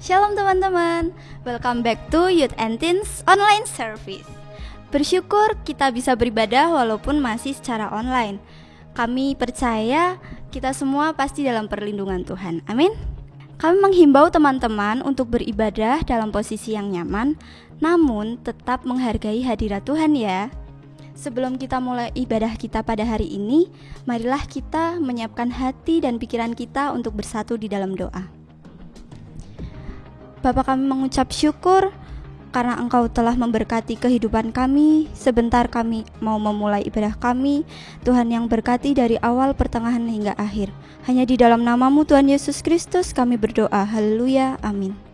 Shalom teman-teman, welcome back to Youth and Teens Online Service. Bersyukur kita bisa beribadah walaupun masih secara online. Kami percaya kita semua pasti dalam perlindungan Tuhan, amin. Kami menghimbau teman-teman untuk beribadah dalam posisi yang nyaman, namun tetap menghargai hadirat Tuhan ya. Sebelum kita mulai ibadah kita pada hari ini, marilah kita menyiapkan hati dan pikiran kita untuk bersatu di dalam doa. Bapa, kami mengucap syukur karena Engkau telah memberkati kehidupan kami. Sebentar kami mau memulai ibadah kami, Tuhan yang berkati dari awal, pertengahan hingga akhir. Hanya di dalam nama-Mu Tuhan Yesus Kristus kami berdoa. Haleluya, amin.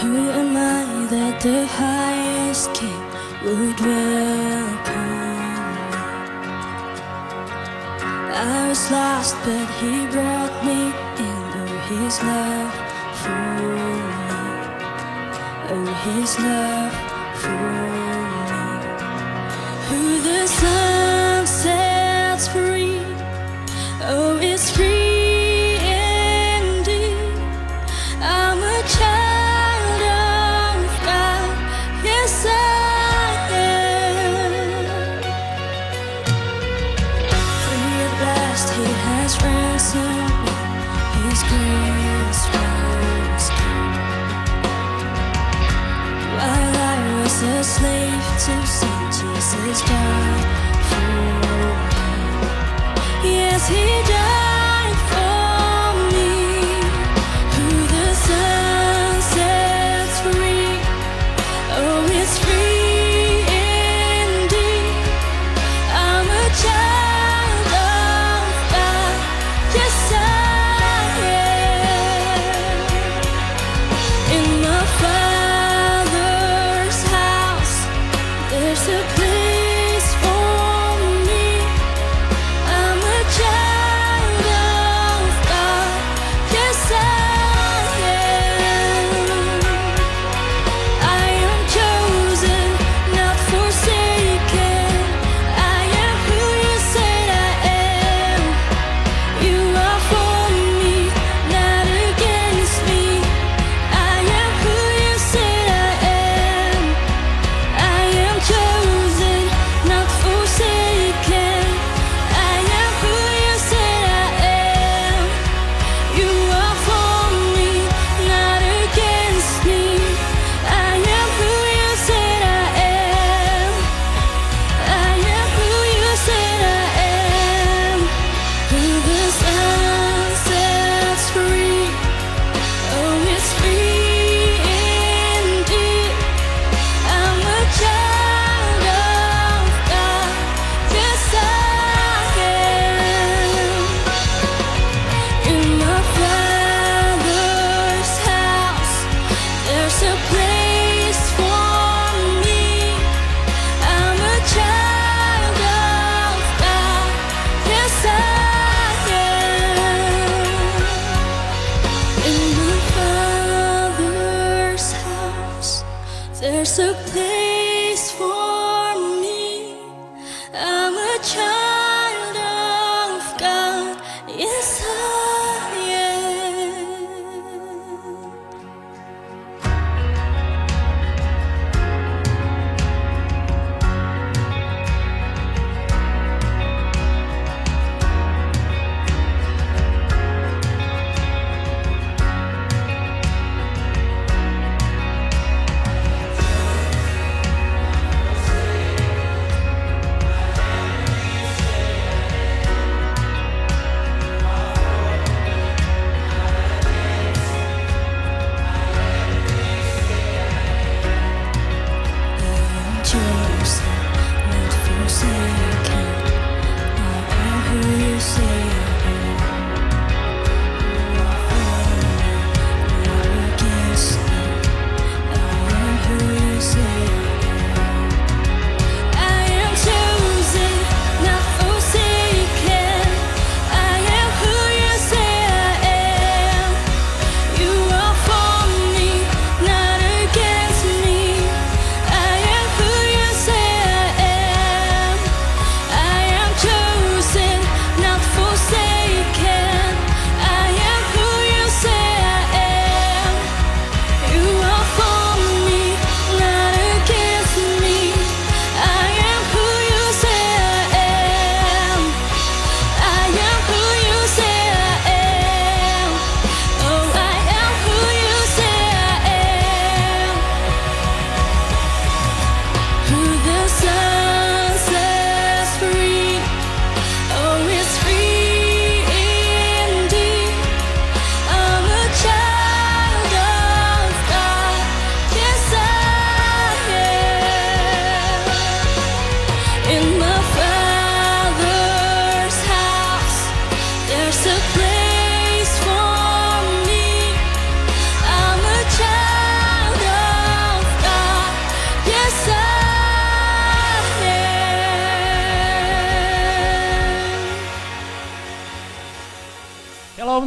Who am I that the highest king would welcome me? I was lost, but he brought me in. Oh, his love for me. Oh, his love for me. Who the Son sets free, oh, it's free indeed. I'm a child of God, yes I am. Free at last, he has ransomed me, his grace was given. While I was a slave to sin, Jesus died for me. Yes, he died for me. Who the Son sets free, oh, it's free indeed. I'm a child of God, yes I am. In my Father's house, there's a place for me. I'm a child of God, yes I am. I am chosen, not forsaken. I am who you said I am. You are for me, not against me. I am who you said I am. I am chosen, not forsaken. I am who you said I am. You are for me, not against me. I am who you said I am. I am who you said I am. Who the Son sets free, oh, it's free indeed. I'm a child of God, yes I am. In my Father's house, there's a place for me. I'm a child of God, yes I am. In my Father's house, there's a place for me. I'm a child of God, yes I am.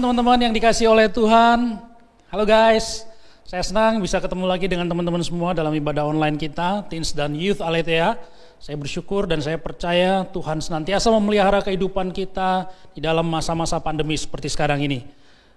Shalom teman-teman yang dikasihi oleh Tuhan. Halo guys, saya senang bisa ketemu lagi dengan teman-teman semua dalam ibadah online kita, Teens dan Youth Aletheia. Saya bersyukur dan saya percaya Tuhan senantiasa memelihara kehidupan kita di dalam masa-masa pandemi seperti sekarang ini.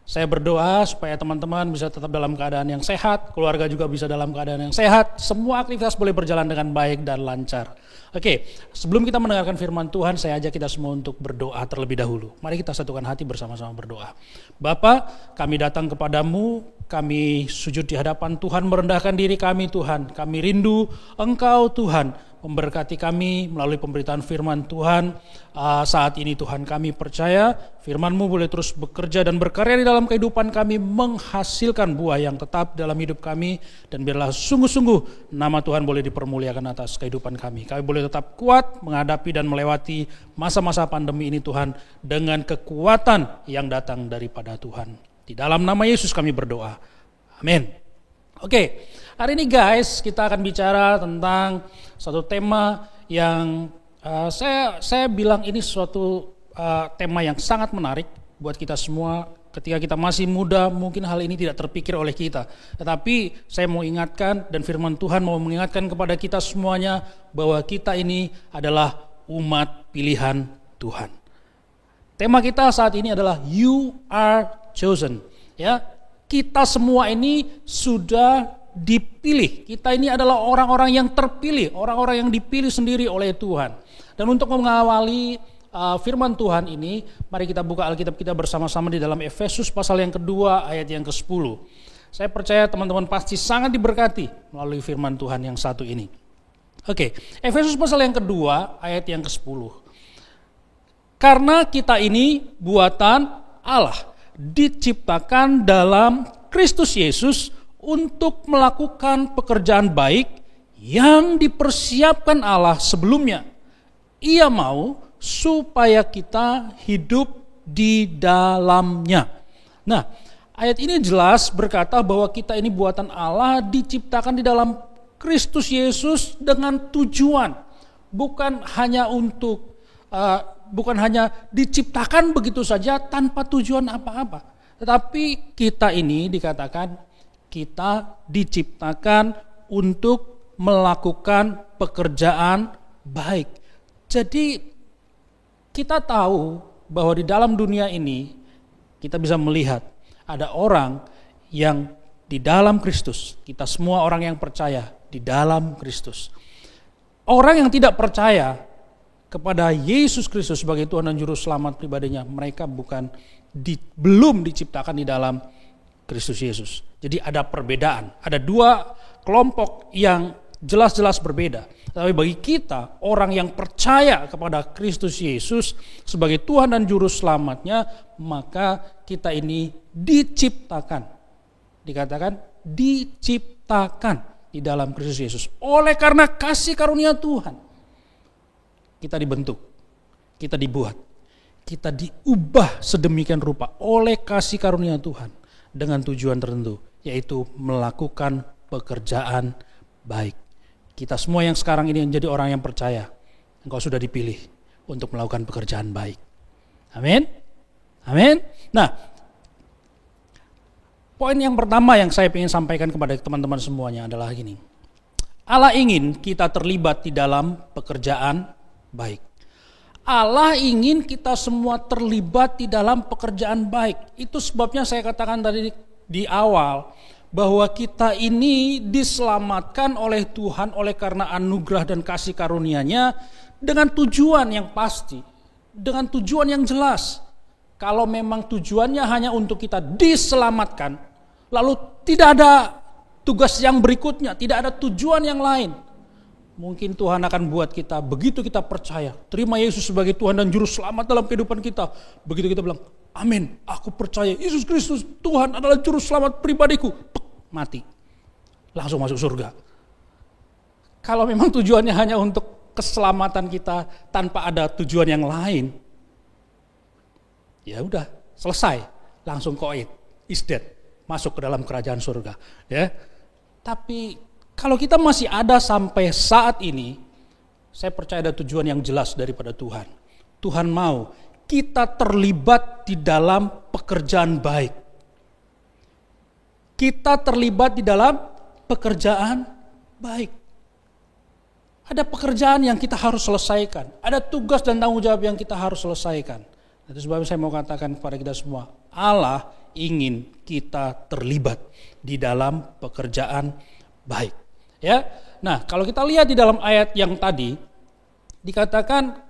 Saya berdoa supaya teman-teman bisa tetap dalam keadaan yang sehat, keluarga juga bisa dalam keadaan yang sehat, semua aktivitas boleh berjalan dengan baik dan lancar. Oke, sebelum kita mendengarkan firman Tuhan, saya ajak kita semua untuk berdoa terlebih dahulu. Mari kita satukan hati bersama-sama berdoa. Bapa, kami datang kepadamu, kami sujud di hadapan Tuhan, merendahkan diri kami Tuhan. Kami rindu Engkau Tuhan, memberkati kami melalui pemberitaan firman Tuhan. Saat ini Tuhan kami percaya firman-Mu boleh terus bekerja dan berkarya di dalam kehidupan kami, menghasilkan buah yang tetap dalam hidup kami, dan biarlah sungguh-sungguh nama Tuhan boleh dipermuliakan atas kehidupan kami. Kami boleh tetap kuat menghadapi dan melewati masa-masa pandemi ini Tuhan, dengan kekuatan yang datang daripada Tuhan. Di dalam nama Yesus kami berdoa. Amin. Oke, hari ini guys kita akan bicara tentang satu tema yang saya bilang ini suatu tema yang sangat menarik buat kita semua. Ketika kita masih muda mungkin hal ini tidak terpikir oleh kita. Tetapi saya mau ingatkan dan firman Tuhan mau mengingatkan kepada kita semuanya bahwa kita ini adalah umat pilihan Tuhan. Tema kita saat ini adalah You Are Chosen. Ya, kita semua ini sudah dipilih. Kita ini adalah orang-orang yang terpilih, orang-orang yang dipilih sendiri oleh Tuhan. Dan untuk mengawali firman Tuhan ini, mari kita buka Alkitab kita bersama-sama di dalam Efesus pasal yang kedua ayat yang ke-10. Saya percaya teman-teman pasti sangat diberkati melalui firman Tuhan yang satu ini. Oke, Efesus pasal yang kedua ayat yang ke-10. Karena kita ini buatan Allah, diciptakan dalam Kristus Yesus untuk melakukan pekerjaan baik yang dipersiapkan Allah sebelumnya. Ia mau supaya kita hidup di dalamnya. Nah, ayat ini jelas berkata bahwa kita ini buatan Allah, diciptakan di dalam Kristus Yesus dengan tujuan, bukan hanya diciptakan begitu saja tanpa tujuan apa-apa. Tetapi kita ini dikatakan kita diciptakan untuk melakukan pekerjaan baik. Jadi kita tahu bahwa di dalam dunia ini kita bisa melihat ada orang yang di dalam Kristus. Kita semua orang yang percaya di dalam Kristus. Orang yang tidak percaya kepada Yesus Kristus sebagai Tuhan dan Juru Selamat pribadinya, mereka belum diciptakan di dalam Kristus Yesus. Jadi ada perbedaan, ada dua kelompok yang jelas-jelas berbeda. Tapi bagi kita, orang yang percaya kepada Kristus Yesus sebagai Tuhan dan Juru Selamatnya, maka kita ini diciptakan. Dikatakan diciptakan di dalam Kristus Yesus. Oleh karena kasih karunia Tuhan, kita dibentuk, kita dibuat, kita diubah sedemikian rupa oleh kasih karunia Tuhan dengan tujuan tertentu, yaitu melakukan pekerjaan baik. Kita semua yang sekarang ini menjadi orang yang percaya, engkau sudah dipilih untuk melakukan pekerjaan baik. Amin. Amin. Nah, poin yang pertama yang saya ingin sampaikan kepada teman-teman semuanya adalah gini. Allah ingin kita terlibat di dalam pekerjaan baik. Allah ingin kita semua terlibat di dalam pekerjaan baik. Itu sebabnya saya katakan tadi di awal bahwa kita ini diselamatkan oleh Tuhan oleh karena anugerah dan kasih karunia-Nya dengan tujuan yang pasti, dengan tujuan yang jelas. Kalau memang tujuannya hanya untuk kita diselamatkan, lalu tidak ada tugas yang berikutnya, tidak ada tujuan yang lain, mungkin Tuhan akan buat kita, begitu kita percaya, terima Yesus sebagai Tuhan dan Juru Selamat dalam kehidupan kita, begitu kita bilang, amin, aku percaya Yesus Kristus Tuhan adalah Juru Selamat pribadiku, mati, langsung masuk surga. Kalau memang tujuannya hanya untuk keselamatan kita tanpa ada tujuan yang lain, ya udah, selesai, langsung koid, is dead, masuk ke dalam kerajaan surga. Ya, tapi kalau kita masih ada sampai saat ini, saya percaya ada tujuan yang jelas daripada Tuhan. Tuhan mau kita terlibat di dalam pekerjaan baik. Kita terlibat di dalam pekerjaan baik. Ada pekerjaan yang kita harus selesaikan. Ada tugas dan tanggung jawab yang kita harus selesaikan. Itu sebabnya saya mau katakan kepada kita semua, Allah ingin kita terlibat di dalam pekerjaan baik. Ya. Nah, kalau kita lihat di dalam ayat yang tadi dikatakan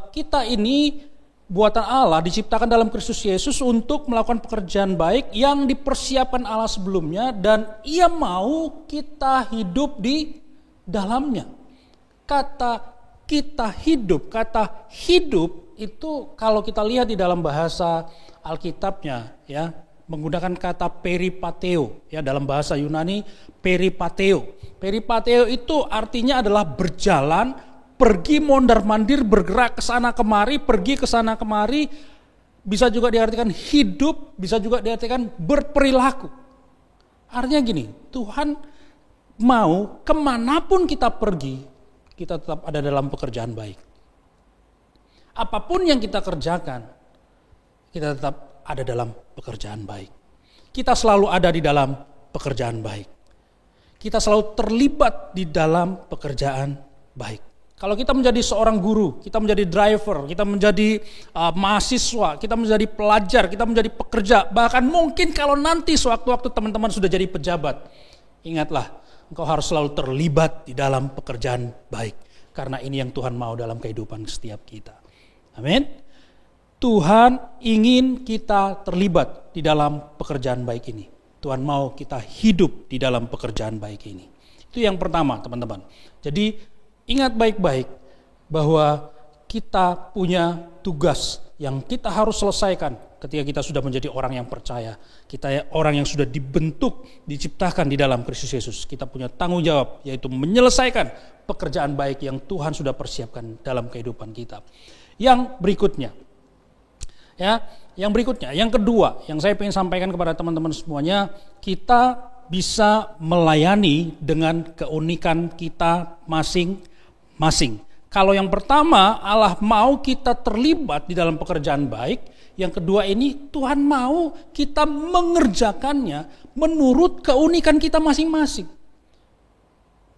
kita ini buatan Allah, diciptakan dalam Kristus Yesus untuk melakukan pekerjaan baik yang dipersiapkan Allah sebelumnya, dan Ia mau kita hidup di dalamnya. Kata kita hidup, kata hidup itu kalau kita lihat di dalam bahasa Alkitabnya, ya, menggunakan kata peripateo, ya, dalam bahasa Yunani peripateo. Peripateo itu artinya adalah berjalan, pergi mondar-mandir, bergerak ke sana kemari, pergi ke sana kemari. Bisa juga diartikan hidup, bisa juga diartikan berperilaku. Artinya gini, Tuhan mau kemanapun kita pergi, kita tetap ada dalam pekerjaan baik. Apapun yang kita kerjakan, kita tetap ada dalam pekerjaan baik. Kita selalu ada di dalam pekerjaan baik. Kita selalu terlibat di dalam pekerjaan baik. Kalau kita menjadi seorang guru, kita menjadi driver, kita menjadi mahasiswa, kita menjadi pelajar, kita menjadi pekerja, bahkan mungkin kalau nanti sewaktu-waktu teman-teman sudah jadi pejabat, ingatlah, engkau harus selalu terlibat di dalam pekerjaan baik. Karena ini yang Tuhan mau dalam kehidupan setiap kita. Amin. Tuhan ingin kita terlibat di dalam pekerjaan baik ini. Tuhan mau kita hidup di dalam pekerjaan baik ini. Itu yang pertama, teman-teman. Jadi ingat baik-baik bahwa kita punya tugas yang kita harus selesaikan ketika kita sudah menjadi orang yang percaya. Kita orang yang sudah dibentuk, diciptakan di dalam Kristus Yesus. Kita punya tanggung jawab, yaitu menyelesaikan pekerjaan baik yang Tuhan sudah persiapkan dalam kehidupan kita. Yang berikutnya, yang kedua, yang saya ingin sampaikan kepada teman-teman semuanya, kita bisa melayani dengan keunikan kita masing-masing. Kalau yang pertama, Allah mau kita terlibat di dalam pekerjaan baik. Yang kedua ini, Tuhan mau kita mengerjakannya menurut keunikan kita masing-masing.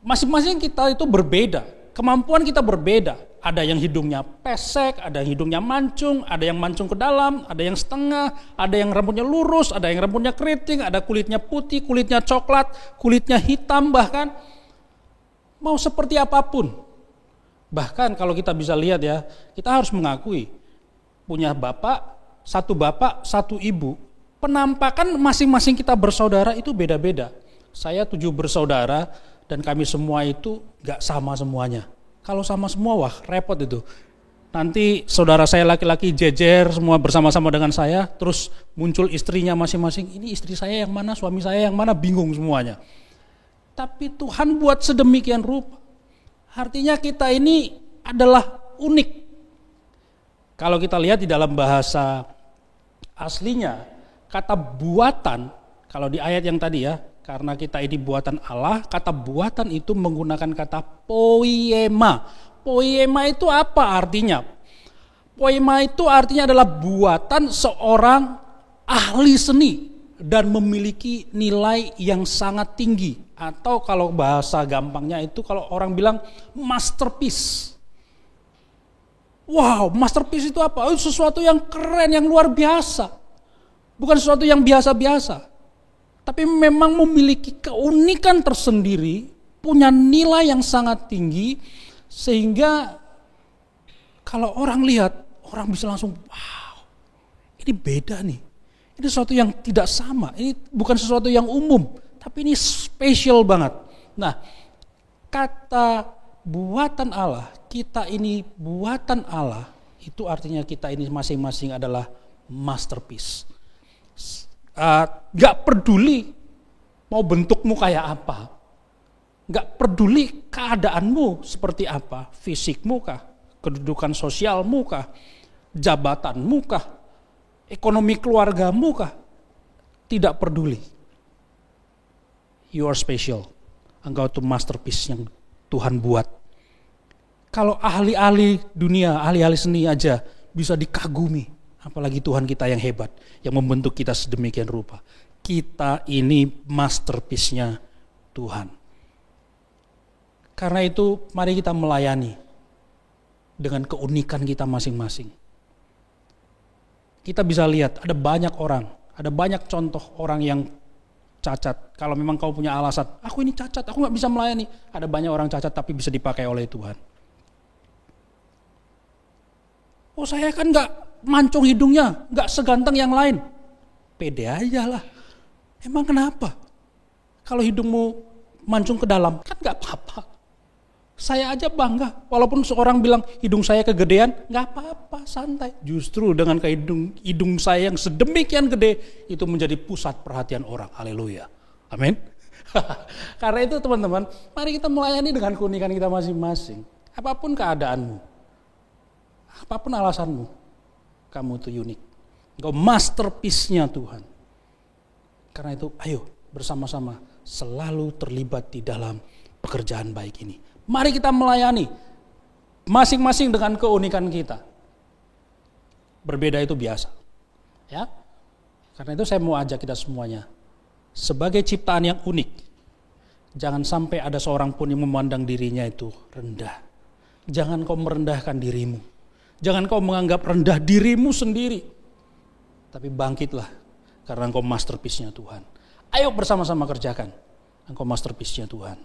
Masing-masing kita itu berbeda, kemampuan kita berbeda. Ada yang hidungnya pesek, ada yang hidungnya mancung, ada yang mancung ke dalam, ada yang setengah, ada yang rambutnya lurus, ada yang rambutnya keriting, ada kulitnya putih, kulitnya coklat, kulitnya hitam bahkan. Mau seperti apapun. Bahkan kalau kita bisa lihat ya, kita harus mengakui punya bapak, satu ibu. Penampakan masing-masing kita bersaudara itu beda-beda. Saya 7 bersaudara dan kami semua itu gak sama semuanya. Kalau sama semua, wah repot itu. Nanti saudara saya laki-laki jejer semua bersama-sama dengan saya, terus muncul istrinya masing-masing. Ini istri saya yang mana, suami saya yang mana, bingung semuanya. Tapi Tuhan buat sedemikian rupa. Artinya kita ini adalah unik. Kalau kita lihat di dalam bahasa aslinya, kata buatan, kalau di ayat yang tadi ya, karena kita ini buatan Allah, kata buatan itu menggunakan kata poiema. Poiema itu apa artinya? Poiema itu artinya adalah buatan seorang ahli seni dan memiliki nilai yang sangat tinggi. Atau kalau bahasa gampangnya itu kalau orang bilang masterpiece. Wow, masterpiece itu apa? Itu sesuatu yang keren, yang luar biasa. Bukan sesuatu yang biasa-biasa. Tapi memang memiliki keunikan tersendiri, punya nilai yang sangat tinggi, sehingga kalau orang lihat, orang bisa langsung, wow, ini beda nih. Ini sesuatu yang tidak sama, ini bukan sesuatu yang umum, tapi ini spesial banget. Nah, kata buatan Allah, kita ini buatan Allah, itu artinya kita ini masing-masing adalah masterpiece. Gak peduli mau bentukmu kayak apa, gak peduli keadaanmu seperti apa, fisikmu kah, kedudukan sosialmu kah, jabatanmu kah, ekonomi keluargamu kah, tidak peduli. You are special, engkau itu masterpiece yang Tuhan buat. Kalau ahli-ahli dunia, ahli-ahli seni aja bisa dikagumi. Apalagi Tuhan kita yang hebat, yang membentuk kita sedemikian rupa. Kita ini masterpiece-nya Tuhan. Karena itu mari kita melayani dengan keunikan kita masing-masing. Kita bisa lihat ada banyak orang, ada banyak contoh orang yang cacat. Kalau memang kau punya alasan, aku ini cacat, aku gak bisa melayani. Ada banyak orang cacat tapi bisa dipakai oleh Tuhan. Oh saya kan gak mancung hidungnya, gak seganteng yang lain. Pede aja lah. Emang kenapa? Kalau hidungmu mancung ke dalam, kan gak apa-apa. Saya aja bangga, walaupun seorang bilang hidung saya kegedean, gak apa-apa, santai. Justru dengan hidung saya yang sedemikian gede, itu menjadi pusat perhatian orang. Haleluya. Amin. Karena itu teman-teman, mari kita melayani dengan keunikan kita masing-masing. Apapun keadaanmu, apapun alasanmu, kamu itu unik. Engkau masterpiece-nya Tuhan. Karena itu ayo bersama-sama selalu terlibat di dalam pekerjaan baik ini. Mari kita melayani masing-masing dengan keunikan kita. Berbeda itu biasa. Ya. Karena itu saya mau ajak kita semuanya. Sebagai ciptaan yang unik, jangan sampai ada seorang pun yang memandang dirinya itu rendah. Jangan kau merendahkan dirimu. Jangan kau menganggap rendah dirimu sendiri. Tapi bangkitlah karena engkau masterpiece-nya Tuhan. Ayo bersama-sama kerjakan. Engkau masterpiece-nya Tuhan.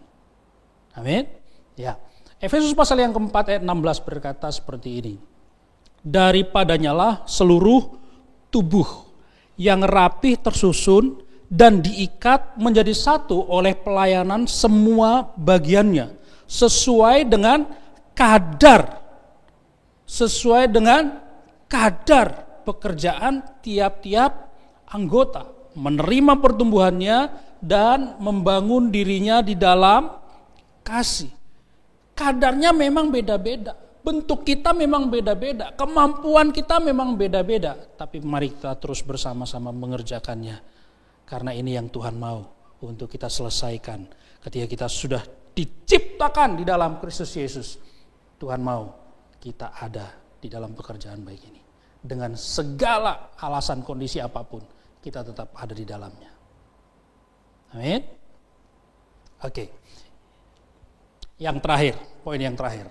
Amin. Ya. Efesus pasal yang keempat ayat 16 berkata seperti ini. Daripadanya lah seluruh tubuh yang rapih tersusun dan diikat menjadi satu oleh pelayanan semua bagiannya sesuai dengan kadar pekerjaan tiap-tiap anggota, menerima pertumbuhannya dan membangun dirinya di dalam kasih. Kadarnya memang beda-beda, bentuk kita memang beda-beda, kemampuan kita memang beda-beda, tapi mari kita terus bersama-sama mengerjakannya. Karena ini yang Tuhan mau untuk kita selesaikan ketika kita sudah diciptakan di dalam Kristus Yesus. Tuhan mau kita ada di dalam pekerjaan baik ini. Dengan segala alasan kondisi apapun, kita tetap ada di dalamnya. Amin. Oke. Yang terakhir, poin yang terakhir.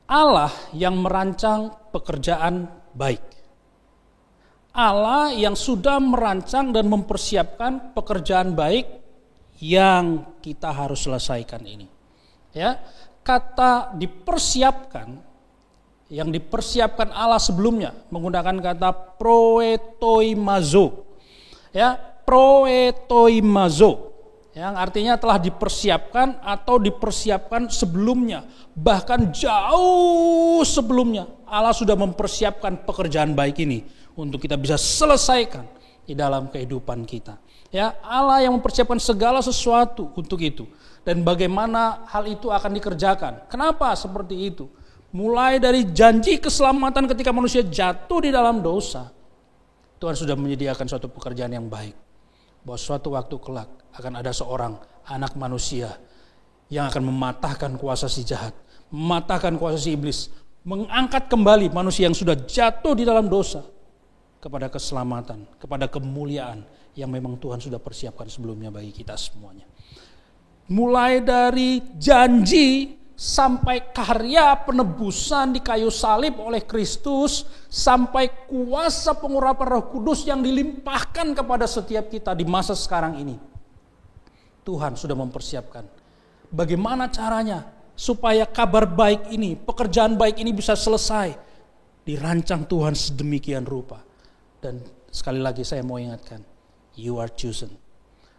Allah yang merancang pekerjaan baik. Allah yang sudah merancang dan mempersiapkan pekerjaan baik yang kita harus selesaikan ini. Ya, kata dipersiapkan, yang dipersiapkan Allah sebelumnya menggunakan kata proetoimazo. Ya, proetoimazo. Yang artinya telah dipersiapkan atau dipersiapkan sebelumnya. Bahkan jauh sebelumnya Allah sudah mempersiapkan pekerjaan baik ini untuk kita bisa selesaikan di dalam kehidupan kita. Ya, Allah yang mempersiapkan segala sesuatu untuk itu. Dan bagaimana hal itu akan dikerjakan. Kenapa seperti itu? Mulai dari janji keselamatan ketika manusia jatuh di dalam dosa. Tuhan sudah menyediakan suatu pekerjaan yang baik. Bahwa suatu waktu kelak akan ada seorang anak manusia yang akan mematahkan kuasa si jahat, mematahkan kuasa si iblis, mengangkat kembali manusia yang sudah jatuh di dalam dosa kepada keselamatan, kepada kemuliaan yang memang Tuhan sudah persiapkan sebelumnya bagi kita semuanya. Mulai dari janji sampai karya penebusan di kayu salib oleh Kristus, sampai kuasa pengurapan Roh Kudus yang dilimpahkan kepada setiap kita di masa sekarang ini. Tuhan sudah mempersiapkan bagaimana caranya supaya kabar baik ini, pekerjaan baik ini bisa selesai. Dirancang Tuhan sedemikian rupa. Dan sekali lagi saya mau ingatkan, you are chosen.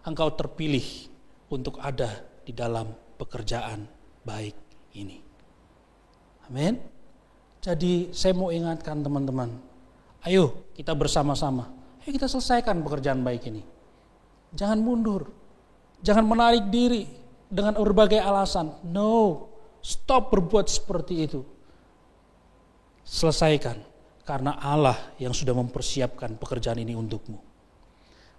Engkau terpilih untuk ada di dalam pekerjaan baik ini. Amin. Jadi saya mau ingatkan teman-teman, ayo kita bersama-sama, ayo kita selesaikan pekerjaan baik ini. Jangan mundur, jangan menarik diri dengan berbagai alasan. No, stop berbuat seperti itu. Selesaikan, karena Allah yang sudah mempersiapkan pekerjaan ini untukmu.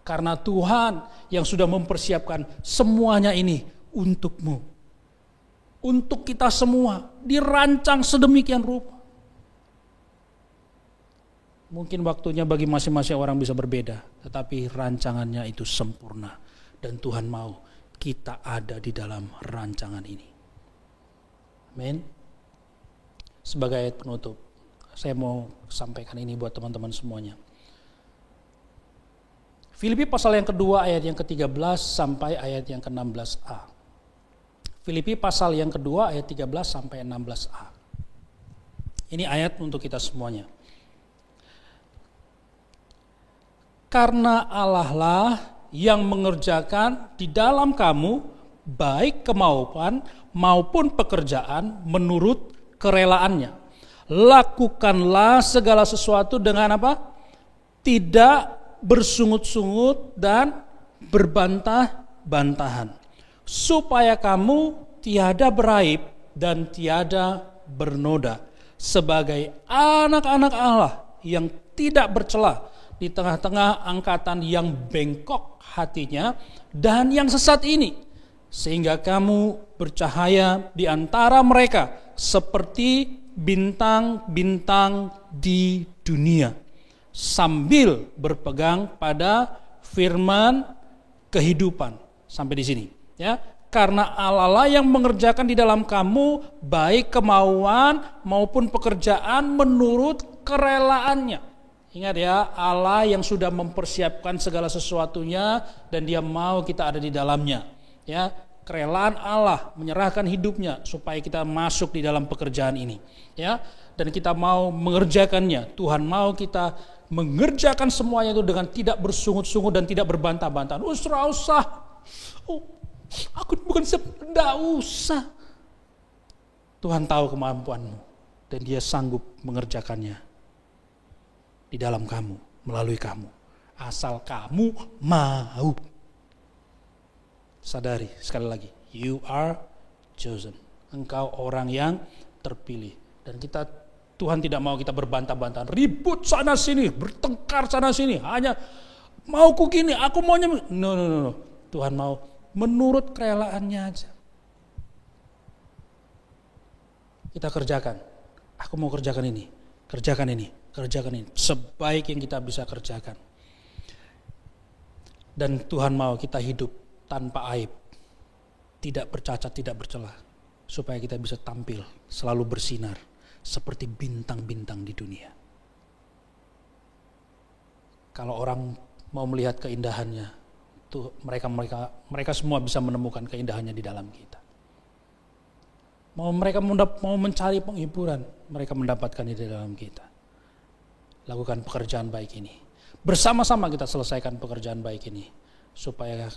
Karena Tuhan yang sudah mempersiapkan semuanya ini untukmu. untuk kita semua, dirancang sedemikian rupa. Mungkin waktunya bagi masing-masing orang bisa berbeda, tetapi rancangannya itu sempurna. Dan Tuhan mau kita ada di dalam rancangan ini. Amin. Sebagai ayat penutup, saya mau sampaikan ini buat teman-teman semuanya. Filipi pasal yang kedua ayat yang ke-13 sampai ayat yang ke-16a. Filipi pasal yang kedua ayat 13 sampai 16a. Ini ayat untuk kita semuanya. Karena Allah lah yang mengerjakan di dalam kamu baik kemauan maupun pekerjaan menurut kerelaannya. Lakukanlah segala sesuatu dengan apa? Tidak bersungut-sungut dan berbantah-bantahan, supaya kamu tiada beraib dan tiada bernoda, sebagai anak-anak Allah yang tidak bercela di tengah-tengah angkatan yang bengkok hatinya dan yang sesat ini, sehingga kamu bercahaya di antara mereka seperti bintang-bintang di dunia, sambil berpegang pada firman kehidupan. Sampai di sini, ya. Karena Allah lah yang mengerjakan di dalam kamu baik kemauan maupun pekerjaan menurut kerelaannya. Ingat ya, Allah yang sudah mempersiapkan segala sesuatunya dan Dia mau kita ada di dalamnya. Ya, kerelaan Allah menyerahkan hidupnya supaya kita masuk di dalam pekerjaan ini. Ya, dan kita mau mengerjakannya. Tuhan mau kita mengerjakan semuanya itu dengan tidak bersungut-sungut dan tidak berbantah-bantahan. Usah. Aku bukan tidak usah. Tuhan tahu kemampuanmu dan Dia sanggup mengerjakannya di dalam kamu, melalui kamu, asal kamu mau. Sadari sekali lagi, you are chosen. Engkau orang yang terpilih. Dan Tuhan tidak mau kita berbantah-bantahan, ribut sana sini, bertengkar sana sini, hanya mauku gini, aku maunya. No. Tuhan mau menurut kerelaannya aja. Kita kerjakan. Aku mau kerjakan ini, kerjakan ini, sebaik yang kita bisa kerjakan. Dan Tuhan mau kita hidup tanpa aib, tidak bercacat, tidak bercela, supaya kita bisa tampil selalu bersinar seperti bintang-bintang di dunia. Kalau orang mau melihat keindahannya, tuh mereka semua bisa menemukan keindahannya di dalam kita. Mereka mau mencari penghiburan, mereka mendapatkan di dalam kita. Lakukan pekerjaan baik ini. Bersama-sama kita selesaikan pekerjaan baik ini, supaya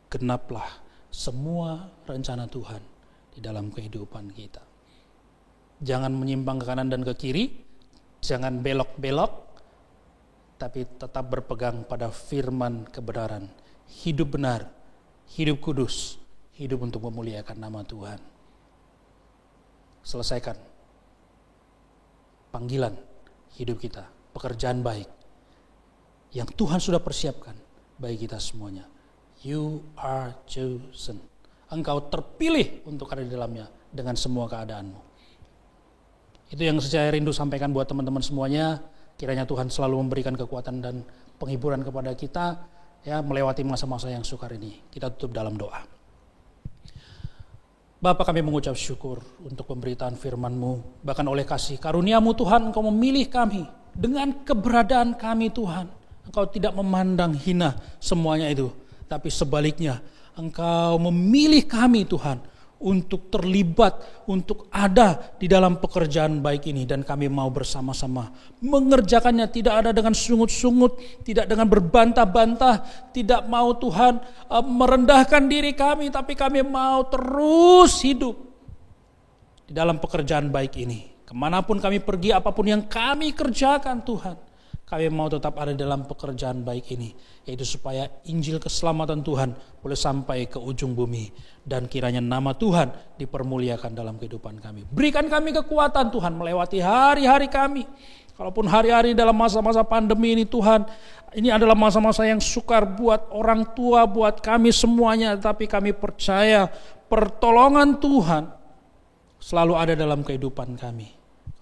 genaplah semua rencana Tuhan di dalam kehidupan kita. Jangan menyimpang ke kanan dan ke kiri, jangan belok-belok, tapi tetap berpegang pada firman kebenaran. Hidup benar, hidup kudus, hidup untuk memuliakan nama Tuhan. Selesaikan panggilan hidup kita, pekerjaan baik yang Tuhan sudah persiapkan bagi kita semuanya. You are chosen. Engkau terpilih untuk ada di dalamnya dengan semua keadaanmu. Itu yang saya rindu sampaikan buat teman-teman semuanya. Kiranya Tuhan selalu memberikan kekuatan dan penghiburan kepada kita, ya, melewati masa-masa yang sukar ini. Kita tutup dalam doa. Bapa, kami mengucap syukur untuk pemberitaan firman-Mu. Bahkan oleh kasih karunia-Mu Tuhan, Engkau memilih kami. Dengan keberadaan kami Tuhan, Engkau tidak memandang hina semuanya itu. Tapi sebaliknya, Engkau memilih kami Tuhan untuk terlibat, untuk ada di dalam pekerjaan baik ini. Dan kami mau bersama-sama mengerjakannya, tidak ada dengan sungut-sungut, tidak dengan berbantah-bantah, tidak mau Tuhan merendahkan diri kami, tapi kami mau terus hidup di dalam pekerjaan baik ini. Kemanapun kami pergi, apapun yang kami kerjakan Tuhan, kami mau tetap ada dalam pekerjaan baik ini, yaitu supaya Injil keselamatan Tuhan boleh sampai ke ujung bumi, dan kiranya nama Tuhan dipermuliakan dalam kehidupan kami. Berikan kami kekuatan Tuhan melewati hari-hari kami. Kalaupun hari-hari dalam masa-masa pandemi ini Tuhan, ini adalah masa-masa yang sukar buat orang tua, buat kami semuanya, tapi kami percaya pertolongan Tuhan selalu ada dalam kehidupan kami.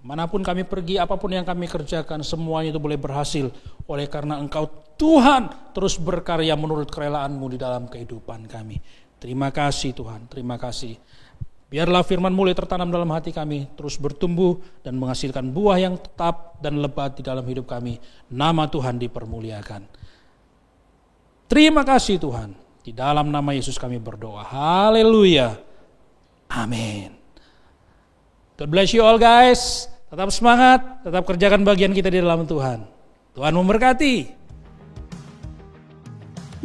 Kemanapun kami pergi, apapun yang kami kerjakan, semuanya itu boleh berhasil. Oleh karena Engkau Tuhan terus berkarya menurut kerelaan-Mu di dalam kehidupan kami. Terima kasih Tuhan, terima kasih. Biarlah firman mulai tertanam dalam hati kami, terus bertumbuh dan menghasilkan buah yang tetap dan lebat di dalam hidup kami. Nama Tuhan dipermuliakan. Terima kasih Tuhan. Di dalam nama Yesus kami berdoa. Haleluya. Amin. God bless you all guys. Tetap semangat, tetap kerjakan bagian kita di dalam Tuhan. Tuhan memberkati.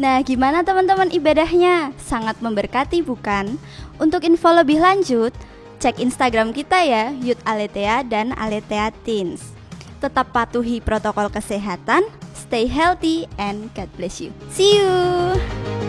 Nah, gimana teman-teman ibadahnya? Sangat memberkati bukan? Untuk info lebih lanjut, cek Instagram kita ya, Youth Aletheia dan Aletheia Teens. Tetap patuhi protokol kesehatan, stay healthy, and God bless you. See you!